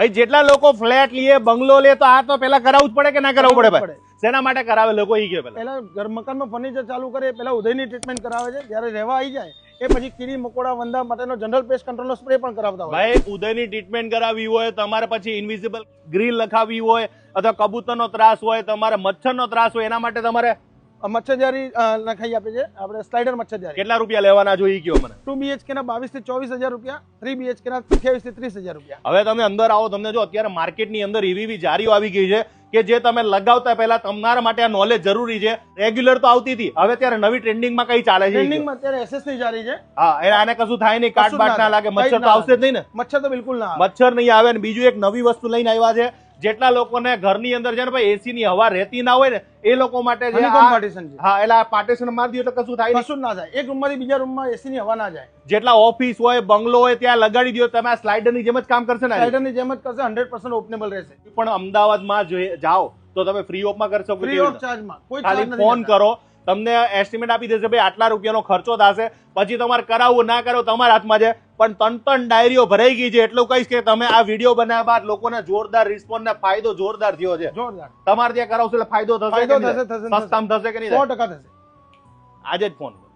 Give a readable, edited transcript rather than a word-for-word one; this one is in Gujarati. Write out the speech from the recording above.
ભાઈ જેટલા લોકો ફ્લેટ લે બંગલો લે તો આ તો પેલા કરાવવું જ પડે કે ના કરાવવું પડે ભાઈ? શેના માટે કરાવે લોકો ઈ કે પહેલા ઘર મકાનમાં ફર્નિચર ચાલુ કરે, પહેલા ઉદયની ટ્રીટમેન્ટ કરાવે છે, જ્યારે રહેવા આવી જાય એ પછી કીડી મકોડા વંદા માટેનો જનરલ પેસ્ટ કંટ્રોલનો સ્પ્રે પણ કરાવતા હોય. ભાઈ ઉદયની ટ્રીટમેન્ટ કરાવવી હોય, તમારે પછી ઇન્વિઝિબલ ગ્રીલ લખાવવી હોય અથવા કબૂતરનો ત્રાસ હોય, તમારે મચ્છરનો ત્રાસ હોય, એના માટે તમારે મચ્છરજારી લખાઈ આપે છે આપણે, સ્લાઇડર મચ્છરજારી. કેટલા રૂપિયા લેવાના જો ઈ કયો મને? 2 BHK ના 22 થી 24,000 રૂપિયા, 3 BHK ના 28 થી 30,000 રૂપિયા. હવે તમે અંદર આવો, તમને જો અત્યારે માર્કેટની અંદર એવી જારીઓ આવી ગઈ છે કે જે તમે લગાવતા પહેલા તમારા માટે આ નોલેજ જરૂરી છે. રેગ્યુલર તો આવતી હતી, હવે ત્યારે નવી ટ્રેન્ડિંગમાં કઈ ચાલે છે? ટ્રેન્ડિંગમાં અત્યારે SS ની જારી છે. હા, આને કશું થાય નહીં, કાટ બાટ ના લાગે, મચ્છર તો આવશે જ નહીં ને? મચ્છર તો બિલકુલ ના આવે. મચ્છર નહીં આવે. ને બીજું એક નવી વસ્તુ લઈને આવ્યા છે, જેટલા લોકોને ઘરની અંદર છે ને ભાઈ એસી ની હવા રહેતી ના હોય ને એ લોકો માટે છે પાર્ટીશન છે. હા, એટલે આ પાર્ટીશન મારી દો એટલે કશું થાય નહીં. કશું ના જાય, એક રૂમમાંથી બીજા રૂમમાં એસી ની હવા ના જાય. જેટલા ઓફિસ હોય બંગલો હોય ત્યાં લગાડી દો તમે, આ સ્લાઇડર ની જેમ જ કામ કરશે ને? સ્લાઇડર ની જેમ જ કરશે, 100% ઓપનેબલ રહેશે. પણ અમદાવાદમાં જાઓ તો તમે ફ્રી ઓફમાં કરી શકો. ફ્રી ઓફ ચાર્જમાં કોઈ ચાર્જ ખાલી નથી. ફોન કરો, તમને એસ્ટિમેટ આપી દેશે ભાઈ આટલા રૂપિયાનો ખર્ચો થશે. પછી તમારે કરાવવું ના કરાવવું તમારા હાથમાં છે. પણ 3 ડાયરીઓ ભરાઈ ગઈ છે. એટલું કહીશ કે તમે આ વિડીયો બનાવ્યા બાદ લોકોને જોરદાર રિસ્પોન્સ ને ફાયદો જોરદાર થયો છે. જોરદાર. તમારે ત્યાં કરાવશો એટલે ફાયદો થશે, સસ્તામાં થશે કે નહીં? 100% થશે. આજે જ ફોન કરો.